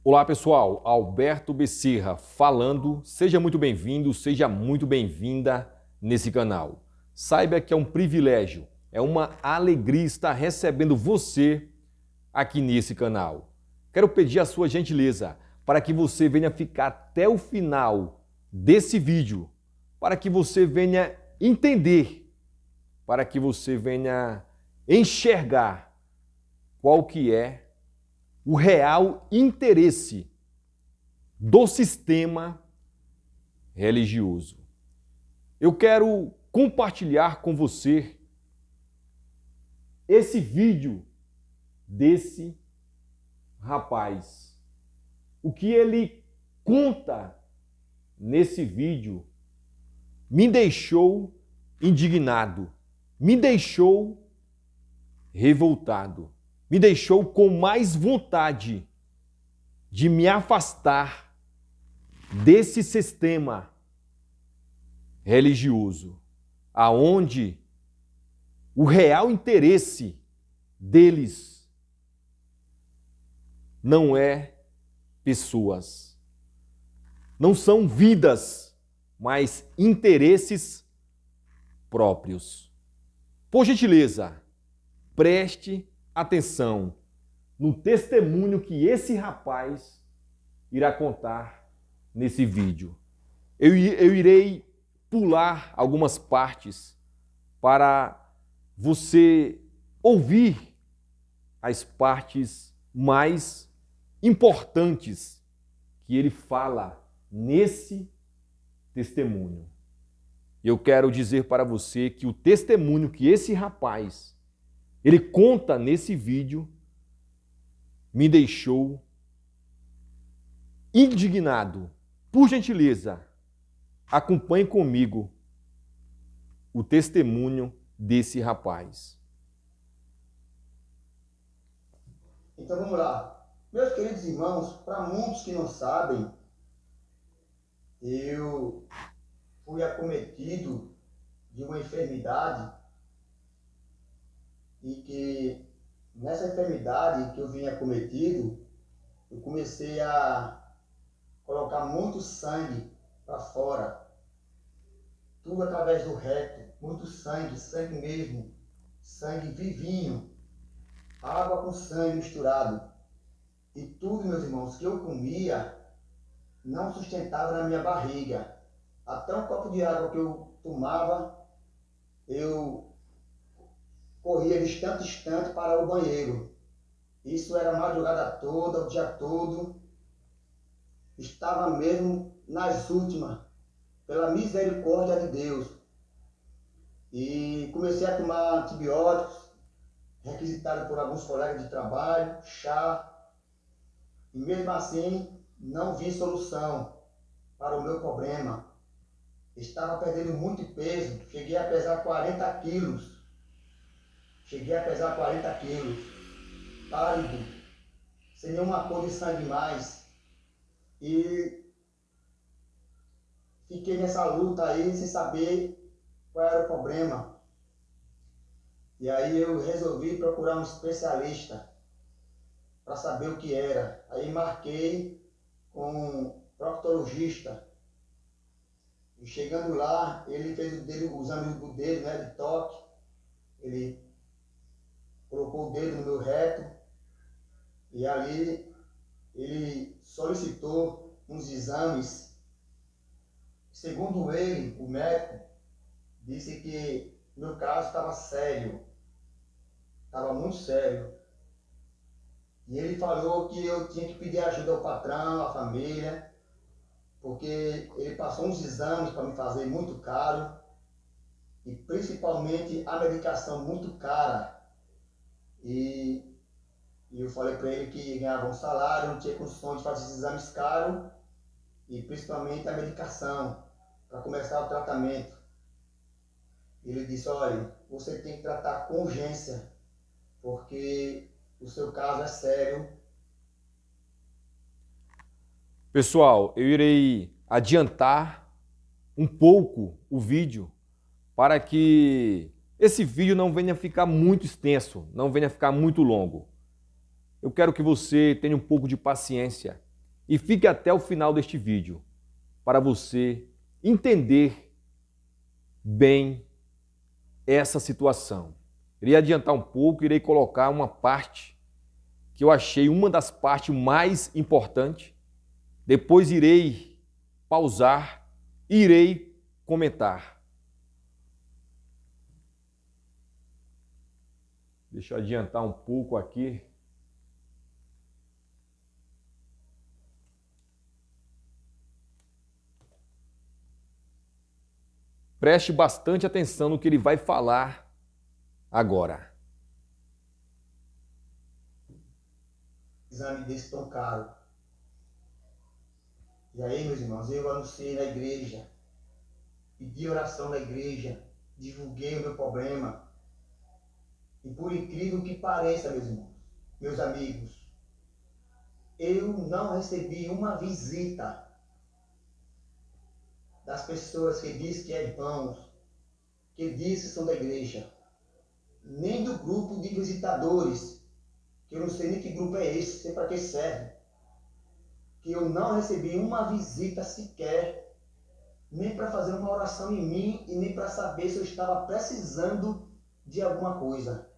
Olá pessoal, Alberto Becerra falando, seja muito bem-vindo, seja muito bem-vinda nesse canal. Saiba que é um privilégio, é uma alegria estar recebendo você aqui nesse canal. Quero pedir a sua gentileza para que você venha ficar até o final desse vídeo, para que você venha entender, para que você venha enxergar qual que é o real interesse do sistema religioso. Eu quero compartilhar com você esse vídeo desse rapaz. O que ele conta nesse vídeo me deixou indignado, me deixou revoltado. Me deixou com mais vontade de me afastar desse sistema religioso, aonde o real interesse deles não é pessoas, não são vidas, mas interesses próprios. Por gentileza, preste atenção no testemunho que esse rapaz irá contar nesse vídeo. Eu irei pular algumas partes para você ouvir as partes mais importantes que ele fala nesse testemunho. Eu quero dizer para você que o testemunho que esse rapaz ele conta nesse vídeo, me deixou indignado. Por gentileza, acompanhe comigo o testemunho desse rapaz. Então vamos lá. Meus queridos irmãos, para muitos que não sabem, eu fui acometido de uma enfermidade e que nessa enfermidade que eu vinha acometido, eu comecei a colocar muito sangue para fora, tudo através do reto, muito sangue, sangue mesmo, sangue vivinho, água com sangue misturado. E tudo, meus irmãos, que eu comia não sustentava na minha barriga. Até um copo de água que eu tomava, eu corria de instante em instante para o banheiro. Isso era a madrugada toda, o dia todo. Estava mesmo nas últimas, pela misericórdia de Deus. E comecei a tomar antibióticos, requisitado por alguns colegas de trabalho, chá. E mesmo assim, não vi solução para o meu problema. Estava perdendo muito peso, cheguei a pesar 40 quilos. Pálido, sem nenhuma cor de sangue mais. E fiquei nessa luta aí, sem saber qual era o problema. E aí eu resolvi procurar um especialista para saber o que era. Aí marquei com um proctologista. E chegando lá, ele fez o exame do dedo, né, de toque. Ele colocou o dedo no meu reto e ali ele solicitou uns exames. Segundo ele, o médico disse que meu caso estava sério, estava muito sério. E ele falou que eu tinha que pedir ajuda ao patrão, à família, porque ele passou uns exames para me fazer muito caro e principalmente a medicação muito cara. E eu falei para ele que ganhava um salário, não tinha condições de fazer esses exames caros e principalmente a medicação para começar o tratamento. Ele disse: olha, você tem que tratar com urgência, porque o seu caso é sério. Pessoal, eu irei adiantar um pouco o vídeo para que esse vídeo não venha ficar muito extenso, não venha ficar muito longo. Eu quero que você tenha um pouco de paciência. e fique até o final deste vídeo para você entender bem essa situação. Irei adiantar um pouco, irei colocar uma parte que eu achei uma das partes mais importantes. Depois irei pausar e irei comentar. Deixa eu adiantar um pouco aqui. Preste bastante atenção no que ele vai falar agora. Exame desse tão caro. E aí, meus irmãos, eu anunciei na igreja, pedi oração na igreja, divulguei o meu problema. E por incrível que pareça, meus irmãos, meus amigos, eu não recebi uma visita das pessoas que dizem que é irmãos, que dizem que são da igreja, nem do grupo de visitadores, que eu não sei nem que grupo é esse, sei para que serve, que eu não recebi uma visita sequer, nem para fazer uma oração em mim e nem para saber se eu estava precisando de alguma coisa.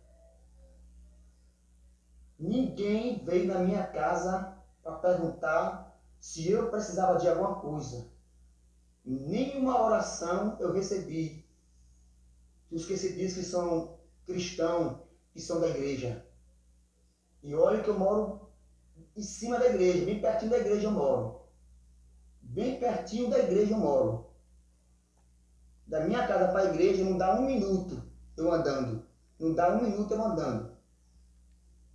Ninguém veio na minha casa para perguntar se eu precisava de alguma coisa. Nenhuma oração eu recebi dos que se diz que são cristãos, que são da igreja. E olha que eu moro em cima da igreja, bem pertinho da igreja eu moro. Bem pertinho da igreja eu moro. Da minha casa para a igreja não dá um minuto eu andando. Não dá um minuto eu andando.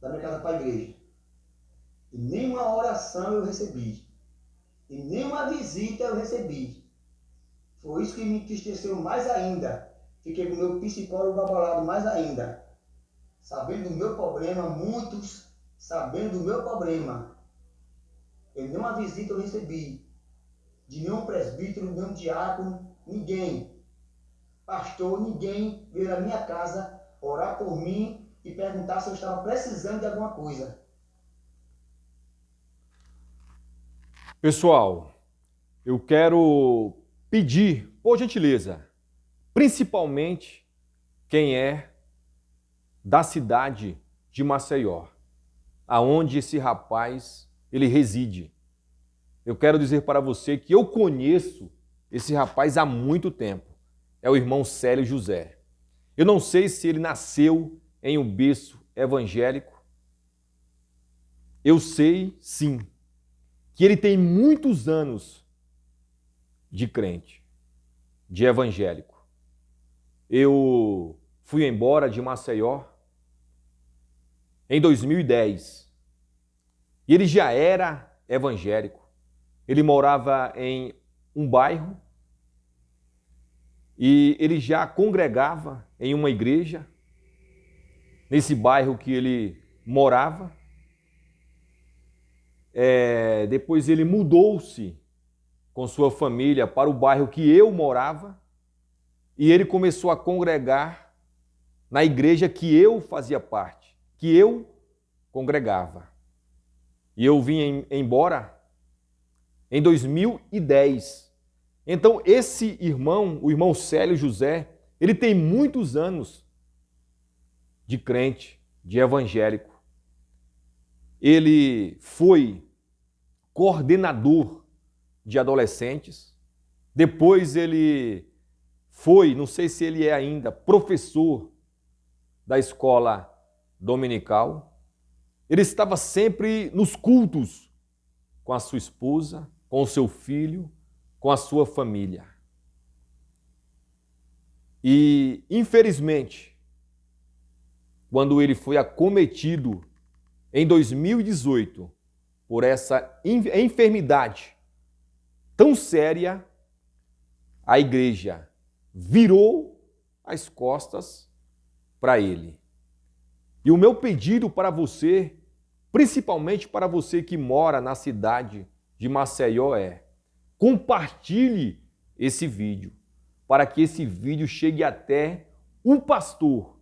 Da minha casa para a igreja. E nenhuma oração eu recebi. E nenhuma visita eu recebi. Foi isso que me entristeceu mais ainda. Fiquei com o meu psicólogo abalado mais ainda. Sabendo do meu problema, muitos sabendo do meu problema. E nenhuma visita eu recebi. De nenhum presbítero, nenhum diácono, ninguém. Pastor, ninguém veio na minha casa orar por mim e perguntar se eu estava precisando de alguma coisa. Pessoal, eu quero pedir, por gentileza, principalmente quem é da cidade de Maceió, aonde esse rapaz ele reside. Eu quero dizer para você que eu conheço esse rapaz há muito tempo. É o irmão Célio José. Eu não sei se ele nasceu em um berço evangélico. Eu sei, sim, que ele tem muitos anos de crente, de evangélico. Eu fui embora de Maceió em 2010 e ele já era evangélico. Ele morava em um bairro e ele já congregava em uma igreja nesse bairro que ele morava. Depois ele mudou-se com sua família para o bairro que eu morava e ele começou a congregar na igreja que eu fazia parte, que eu congregava. E eu vim embora em 2010. Então esse irmão, o irmão Célio José, ele tem muitos anos de crente, de evangélico. Ele foi coordenador de adolescentes. Depois ele foi, não sei se ele é ainda, professor da escola dominical. Ele estava sempre nos cultos com a sua esposa, com o seu filho, com a sua família. E, infelizmente, quando ele foi acometido em 2018 por essa enfermidade tão séria, a igreja virou as costas para ele. E o meu pedido para você, principalmente para você que mora na cidade de Maceió, é: compartilhe esse vídeo, para que esse vídeo chegue até um pastor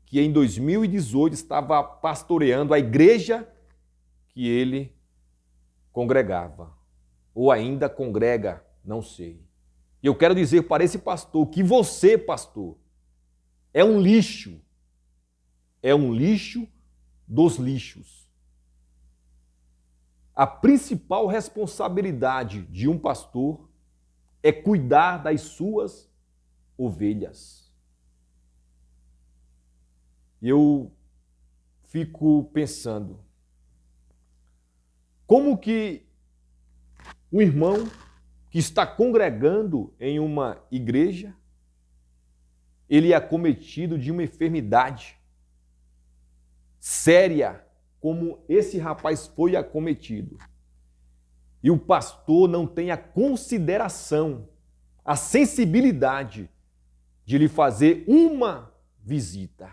que em 2018 estava pastoreando a igreja que ele congregava, ou ainda congrega, não sei. E eu quero dizer para esse pastor que você, pastor, é um lixo dos lixos. A principal responsabilidade de um pastor é cuidar das suas ovelhas. Eu fico pensando, como que um irmão que está congregando em uma igreja, ele é acometido de uma enfermidade séria, como esse rapaz foi acometido. E o pastor não tem a consideração, a sensibilidade de lhe fazer uma visita.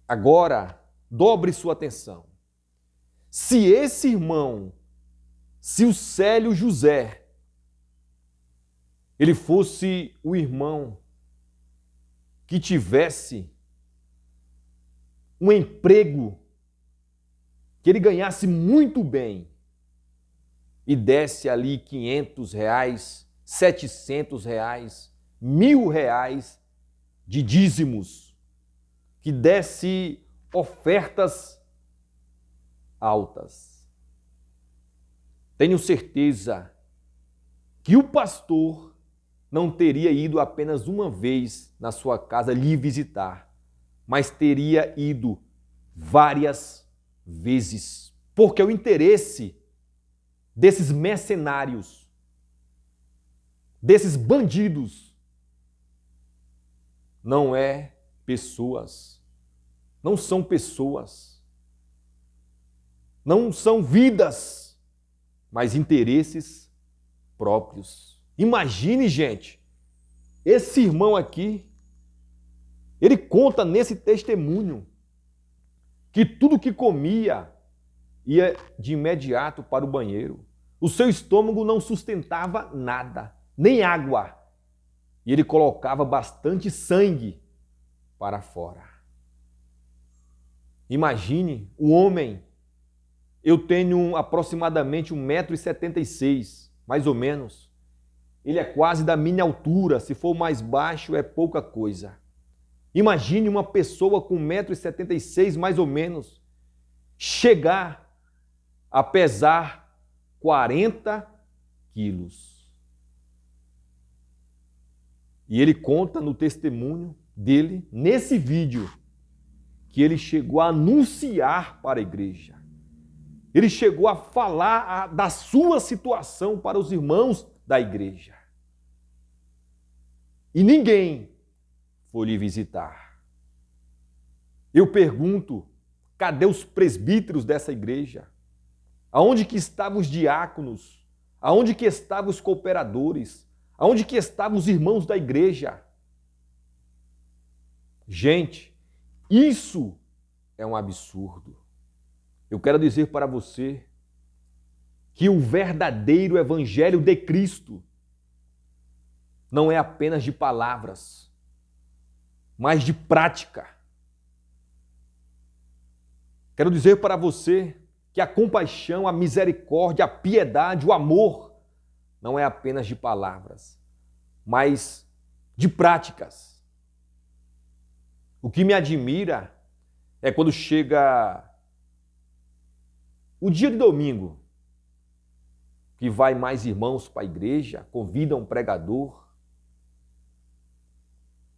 Agora, dobre sua atenção. Se esse irmão, se o Célio José, ele fosse o irmão que tivesse um emprego, que ele ganhasse muito bem e desse ali R$500, R$700, R$1.000 de dízimos, que desse ofertas altas. Tenho certeza que o pastor não teria ido apenas uma vez na sua casa lhe visitar, mas teria ido várias vezes, porque o interesse desses mercenários, desses bandidos, não é pessoas, não são pessoas, não são vidas, mas interesses próprios. Imagine, gente, esse irmão aqui, ele conta nesse testemunho que tudo que comia ia de imediato para o banheiro. O seu estômago não sustentava nada, nem água. E ele colocava bastante sangue para fora. Imagine o homem. Eu tenho aproximadamente 1,76 m, mais ou menos. Ele é quase da minha altura. Se for mais baixo, é pouca coisa. Imagine uma pessoa com 1,76 m, mais ou menos, chegar a pesar 40 quilos. E ele conta no testemunho dele, nesse vídeo, que ele chegou a anunciar para a igreja. Ele chegou a falar da sua situação para os irmãos da igreja. E ninguém foi lhe visitar. Eu pergunto, cadê os presbíteros dessa igreja? Aonde que estavam os diáconos? Aonde que estavam os cooperadores? Aonde que estavam os irmãos da igreja? Gente, isso é um absurdo. Eu quero dizer para você que o verdadeiro evangelho de Cristo não é apenas de palavras, mas de prática. Quero dizer para você que a compaixão, a misericórdia, a piedade, o amor não é apenas de palavras, mas de práticas. O que me admira é quando chega o dia de domingo, que vai mais irmãos para a igreja, convidam um pregador.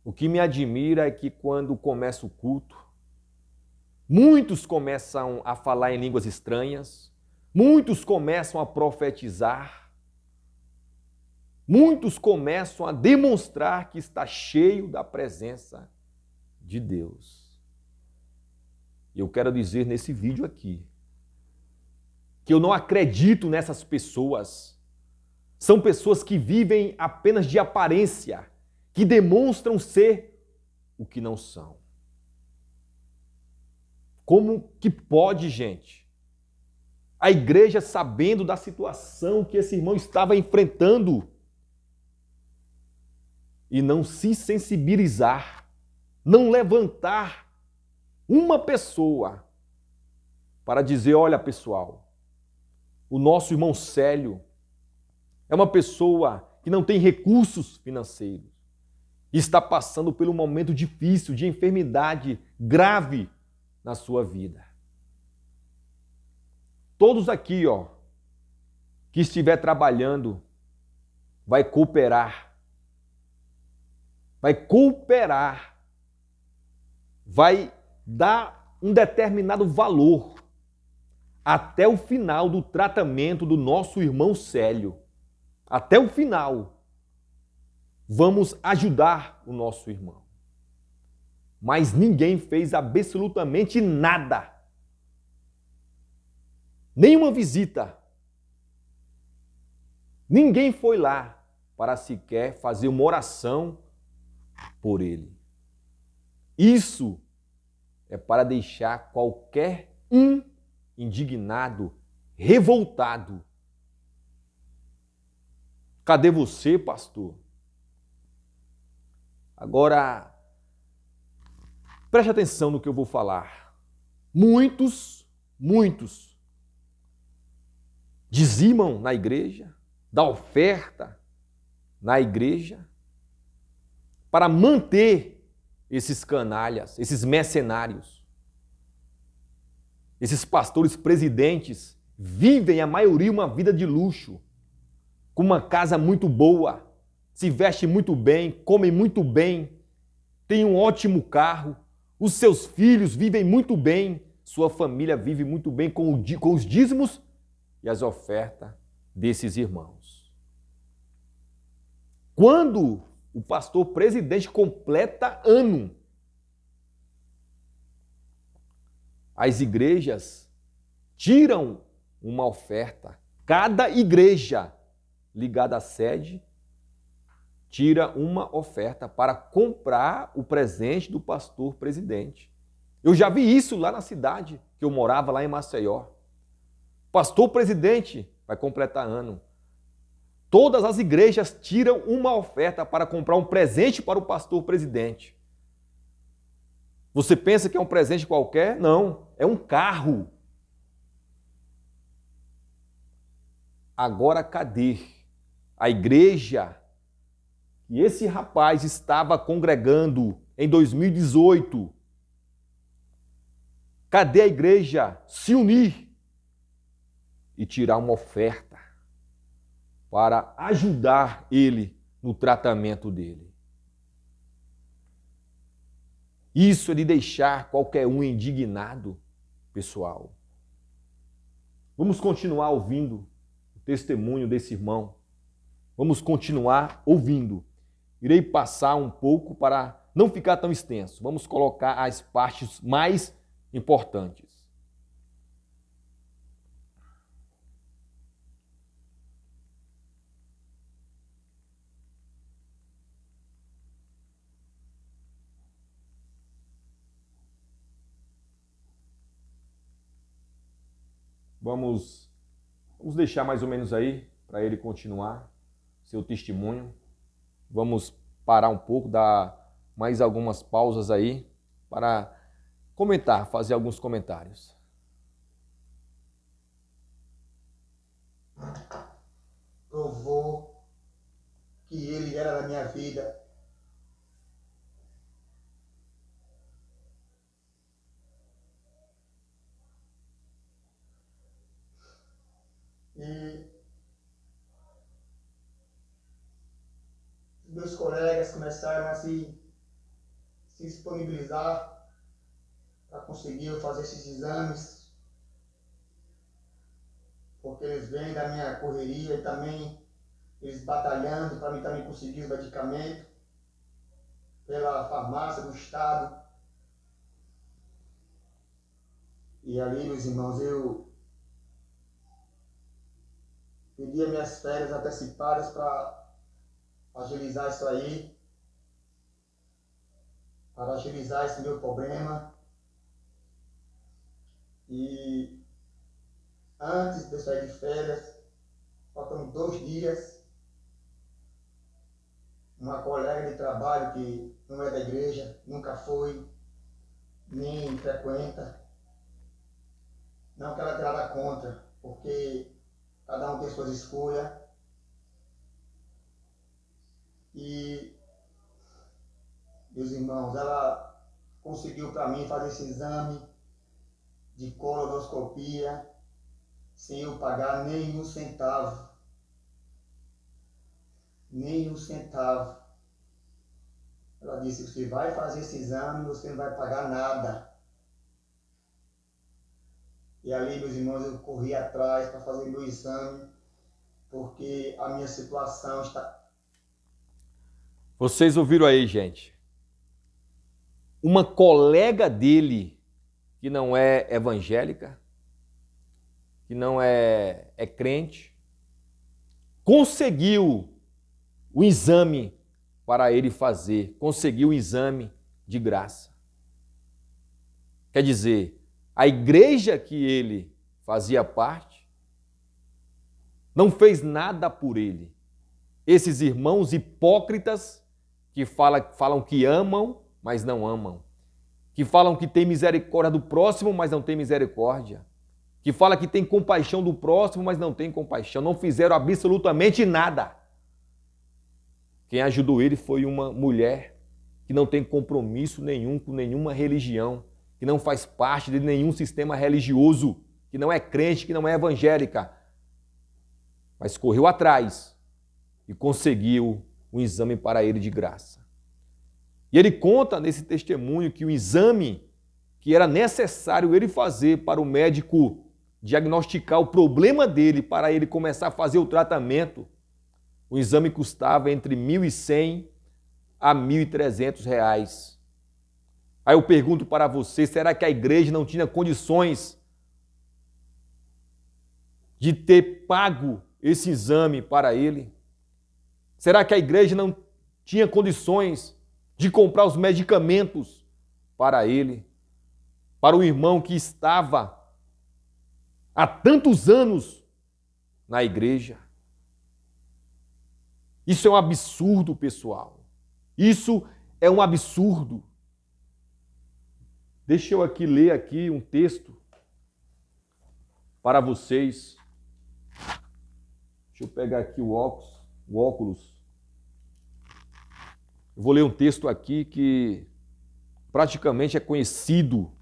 O que me admira é que quando começa o culto, muitos começam a falar em línguas estranhas, muitos começam a profetizar, muitos começam a demonstrar que está cheio da presença de Deus. E eu quero dizer nesse vídeo aqui que eu não acredito nessas pessoas. São pessoas que vivem apenas de aparência, que demonstram ser o que não são. Como que pode, gente? A igreja, sabendo da situação que esse irmão estava enfrentando, e não se sensibilizar, não levantar uma pessoa para dizer, olha pessoal, o nosso irmão Célio é uma pessoa que não tem recursos financeiros e está passando por um momento difícil de enfermidade grave na sua vida. Todos aqui, que estiver trabalhando, vai cooperar, vai dar um determinado valor até o final do tratamento do nosso irmão Célio. Até o final, vamos ajudar o nosso irmão. Mas ninguém fez absolutamente nada. Nenhuma visita. Ninguém foi lá para sequer fazer uma oração por ele. Isso é para deixar qualquer um indignado, revoltado. Cadê você, pastor? Agora, preste atenção no que eu vou falar. Muitos dizimam na igreja, dá oferta na igreja, para manter esses canalhas, esses mercenários. Esses pastores presidentes vivem, a maioria, uma vida de luxo, com uma casa muito boa, se veste muito bem, come muito bem, tem um ótimo carro, os seus filhos vivem muito bem, sua família vive muito bem com os dízimos e as ofertas desses irmãos. Quando o pastor presidente completa ano, as igrejas tiram uma oferta. Cada igreja ligada à sede tira uma oferta para comprar o presente do pastor presidente. Eu já vi isso lá na cidade que eu morava, lá em Maceió. Pastor presidente vai completar ano. Todas as igrejas tiram uma oferta para comprar um presente para o pastor presidente. Você pensa que é um presente qualquer? Não, é um carro. Agora cadê a igreja que esse rapaz estava congregando em 2018? Cadê a igreja se unir e tirar uma oferta para ajudar ele no tratamento dele? Isso é de deixar qualquer um indignado, pessoal. Vamos continuar ouvindo o testemunho desse irmão. Vamos continuar ouvindo. Irei passar um pouco para não ficar tão extenso. Vamos colocar as partes mais importantes. Vamos deixar mais ou menos aí para ele continuar seu testemunho. Vamos parar um pouco, dar mais algumas pausas aí para comentar, fazer alguns comentários. Provou que ele era da minha vida. E meus colegas começaram a se disponibilizar para conseguir eu fazer esses exames, porque eles vêm da minha correria e também eles batalhando para mim também conseguir os medicamentos pela farmácia do estado. E ali, meus irmãos, eu pedi as minhas férias antecipadas para agilizar isso aí, para agilizar esse meu problema. E antes de eu sair de férias, faltando 2 dias, uma colega de trabalho que não é da igreja, nunca foi, nem frequenta, Não quero atirar contra, porque cada um tem suas escolhas. E, meus irmãos, ela conseguiu para mim fazer esse exame de colonoscopia sem eu pagar nem um centavo. Nem um centavo. Ela disse, você vai fazer esse exame, você não vai pagar nada. E ali, meus irmãos, eu corri atrás para fazer meu exame, porque a minha situação está... Vocês ouviram aí, gente? Uma colega dele, que não é evangélica, que não é crente, conseguiu o exame para ele fazer, conseguiu o exame de graça. Quer dizer, a igreja que ele fazia parte não fez nada por ele. Esses irmãos hipócritas que falam que amam, mas não amam. Que falam que tem misericórdia do próximo, mas não tem misericórdia. Que fala que tem compaixão do próximo, mas não tem compaixão. Não fizeram absolutamente nada. Quem ajudou ele foi uma mulher que não tem compromisso nenhum com nenhuma religião, que não faz parte de nenhum sistema religioso, que não é crente, que não é evangélica, mas correu atrás e conseguiu um exame para ele de graça. E ele conta nesse testemunho que o exame que era necessário ele fazer para o médico diagnosticar o problema dele, para ele começar a fazer o tratamento, o exame custava entre R$ 1.100 a R$ 1.300. Aí eu pergunto para você, será que a igreja não tinha condições de ter pago esse exame para ele? Será que a igreja não tinha condições de comprar os medicamentos para ele? Para o irmão que estava há tantos anos na igreja? Isso é um absurdo, pessoal. Isso é um absurdo. Deixa eu ler aqui um texto para vocês. Deixa eu pegar aqui o óculos. Eu vou ler um texto aqui que praticamente é conhecido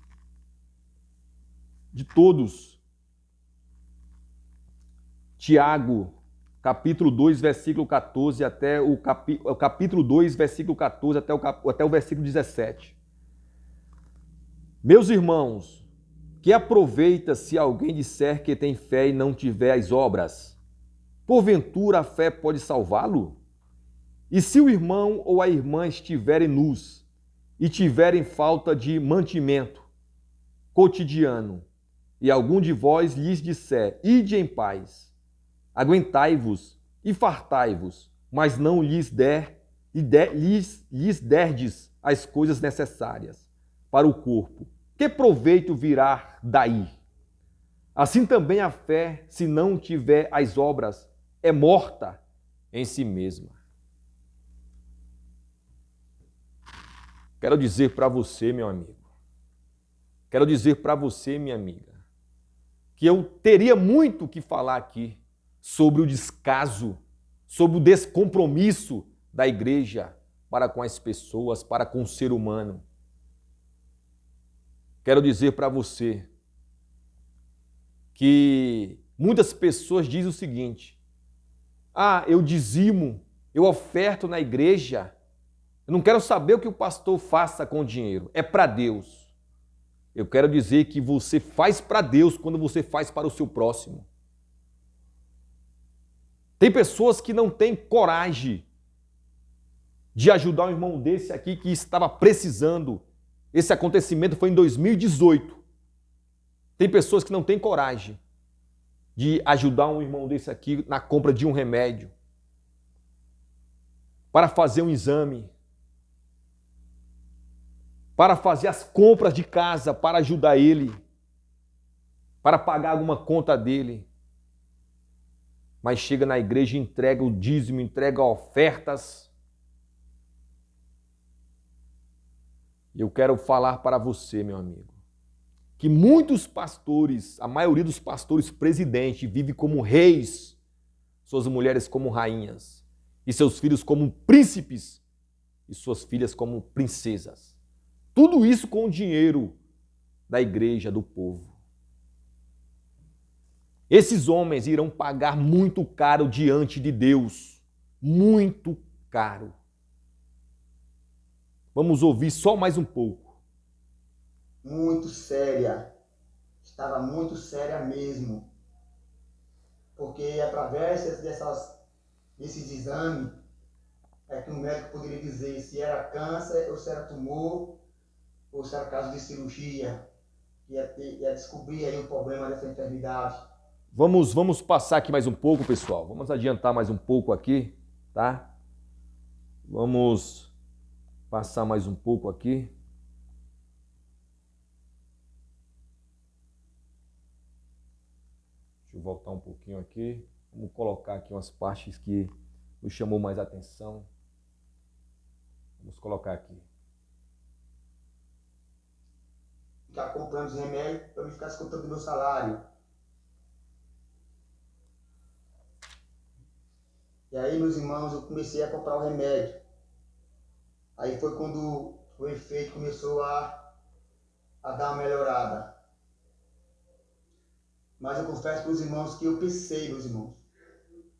de todos. Tiago, capítulo 2, versículo 14, até o capítulo 2, versículo 14, até o versículo 17. Meus irmãos, que aproveita se alguém disser que tem fé e não tiver as obras? Porventura a fé pode salvá-lo? E se o irmão ou a irmã estiverem nus e tiverem falta de mantimento cotidiano, e algum de vós lhes disser, ide em paz, aguentai-vos e fartai-vos, mas não lhes derdes as coisas necessárias para o corpo, que proveito virá daí? Assim também a fé, se não tiver as obras, é morta em si mesma. Quero dizer para você, meu amigo, quero dizer para você, minha amiga, que eu teria muito o que falar aqui sobre o descaso, sobre o descompromisso da igreja para com as pessoas, para com o ser humano. Quero dizer para você que muitas pessoas dizem o seguinte: eu dizimo, eu oferto na igreja, eu não quero saber o que o pastor faça com o dinheiro, é para Deus. Eu quero dizer que você faz para Deus quando você faz para o seu próximo. Tem pessoas que não têm coragem de ajudar um irmão desse aqui que estava precisando. Esse acontecimento foi em 2018. Tem pessoas que não têm coragem de ajudar um irmão desse aqui na compra de um remédio, para fazer um exame, para fazer as compras de casa, para ajudar ele, para pagar alguma conta dele. Mas chega na igreja e entrega o dízimo, entrega ofertas. Eu quero falar para você, meu amigo, que muitos pastores, a maioria dos pastores presidentes, vive como reis, suas mulheres como rainhas, e seus filhos como príncipes, e suas filhas como princesas. Tudo isso com o dinheiro da igreja, do povo. Esses homens irão pagar muito caro diante de Deus. Muito caro. Vamos ouvir só mais um pouco. Muito séria. Estava muito séria mesmo. Porque através desses exames é que o médico poderia dizer se era câncer ou se era tumor ou se era caso de cirurgia. Ia descobrir aí o problema dessa enfermidade. Vamos passar aqui mais um pouco, pessoal. Vamos adiantar mais um pouco aqui, tá? Vamos passar mais um pouco aqui. Deixa eu voltar um pouquinho aqui. Vamos colocar aqui umas partes que nos chamou mais atenção. Vamos colocar aqui. Ficar comprando os remédios para me ficar escutando o meu salário. E aí, meus irmãos, eu comecei a comprar o remédio. Aí foi quando o efeito começou a dar uma melhorada. Mas eu confesso para os irmãos que eu pensei, meus irmãos,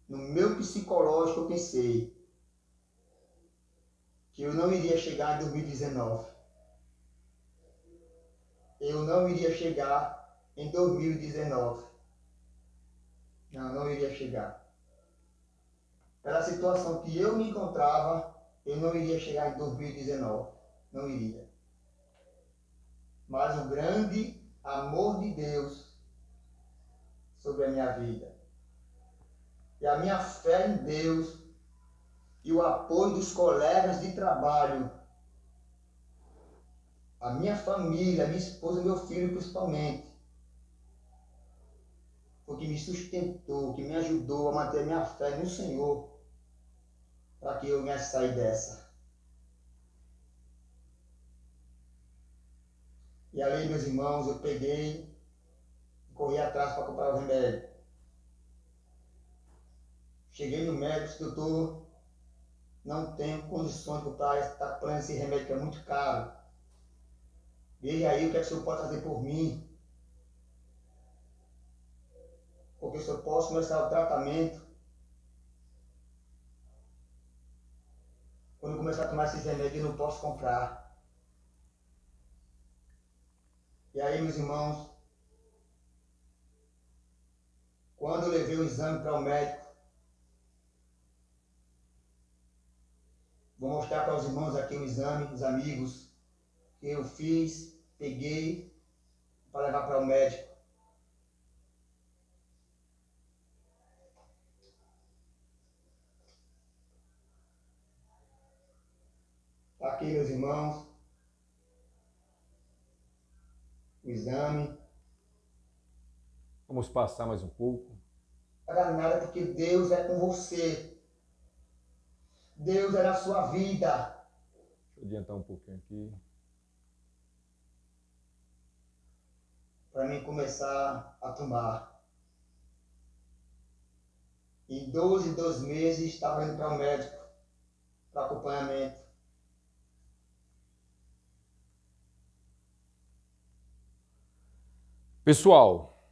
no meu psicológico eu pensei que eu não iria chegar em 2019. Eu não iria chegar em 2019. Não iria chegar. Pela situação que eu me encontrava, eu não iria chegar em 2019. Não iria. Mas o grande amor de Deus sobre a minha vida e a minha fé em Deus e o apoio dos colegas de trabalho, a minha família, minha esposa e meu filho principalmente, foi que me sustentou, que me ajudou a manter minha fé no Senhor, para que eu viesse sair dessa. E ali, meus irmãos, eu peguei e corri atrás para comprar o remédio. Cheguei no médico, disse, doutor, não tenho condições de comprar esse remédio que é muito caro. Veja aí o que é que o senhor pode fazer por mim. Porque se eu posso começar o tratamento, quando eu começar a tomar esses remédios, eu não posso comprar. E aí, meus irmãos, quando eu levei o exame para o médico, vou mostrar para os irmãos aqui o exame, os amigos, que eu fiz, peguei para levar para o médico. Tá aqui, meus irmãos, o exame. Vamos passar mais um pouco. Não para nada, porque Deus é com você. Deus é na sua vida. Deixa eu adiantar um pouquinho aqui. Para mim começar a tomar. Em 12 meses estava indo para o médico, para acompanhamento. Pessoal,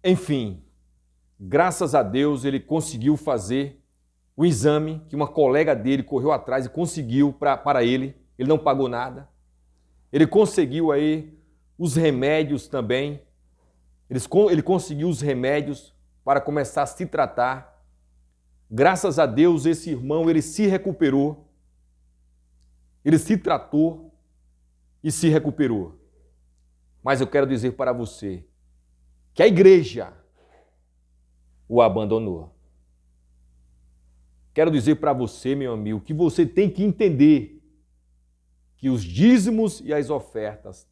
enfim, graças a Deus ele conseguiu fazer o exame que uma colega dele correu atrás e conseguiu para ele. Ele não pagou nada. Ele conseguiu aí os remédios também. Ele conseguiu os remédios para começar a se tratar. Graças a Deus esse irmão ele se recuperou. Ele se tratou e se recuperou. Mas eu quero dizer para você que a igreja o abandonou. Quero dizer para você, meu amigo, que você tem que entender que os dízimos e as ofertas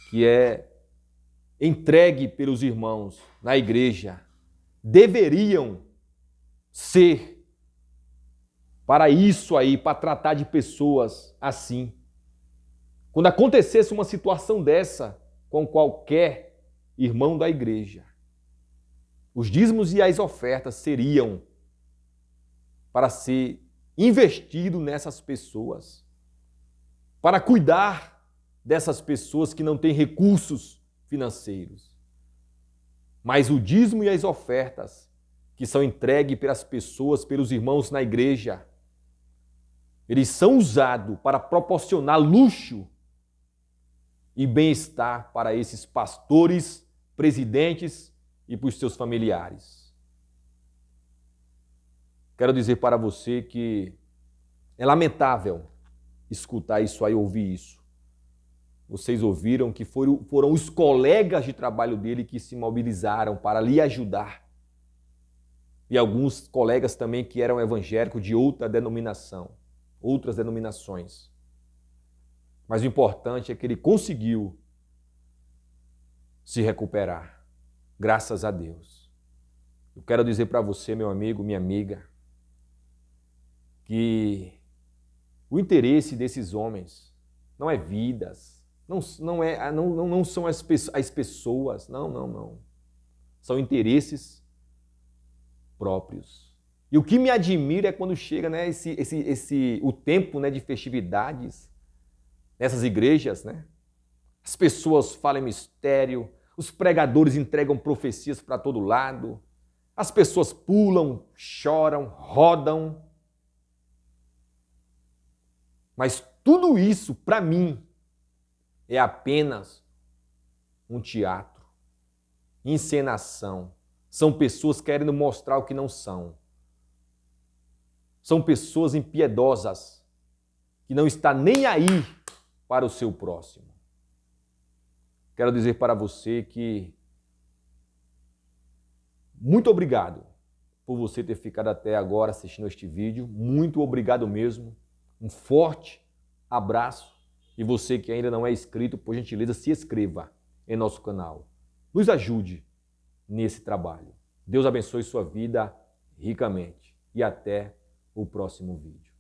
que é entregue pelos irmãos na igreja deveriam ser para isso aí, para tratar de pessoas assim. quando acontecesse uma situação dessa com qualquer irmão da igreja, os dízimos e as ofertas seriam para ser investido nessas pessoas, para cuidar dessas pessoas que não têm recursos financeiros. Mas o dízimo e as ofertas que são entregues pelas pessoas, pelos irmãos na igreja, eles são usados para proporcionar luxo e bem-estar para esses pastores, presidentes e para os seus familiares. Quero dizer para você que é lamentável escutar isso aí, ouvir isso. Vocês ouviram que foram os colegas de trabalho dele que se mobilizaram para lhe ajudar. E alguns colegas também que eram evangélicos de outra denominação, outras denominações. Mas o importante é que ele conseguiu se recuperar, graças a Deus. Eu quero dizer para você, meu amigo, minha amiga, que o interesse desses homens não é vidas, não são as pessoas, não. São interesses próprios. E o que me admira é quando chega, né, o tempo, né, de festividades nessas igrejas, né? As pessoas falam em mistério, os pregadores entregam profecias para todo lado, as pessoas pulam, choram, rodam. Mas tudo isso, para mim, é apenas um teatro, encenação. São pessoas querendo mostrar o que não são. São pessoas impiedosas, que não estão nem aí para o seu próximo. Quero dizer para você que muito obrigado por você ter ficado até agora assistindo este vídeo. Muito obrigado mesmo. Um forte abraço. E você que ainda não é inscrito, por gentileza, se inscreva em nosso canal. Nos ajude nesse trabalho. Deus abençoe sua vida ricamente. E até o próximo vídeo.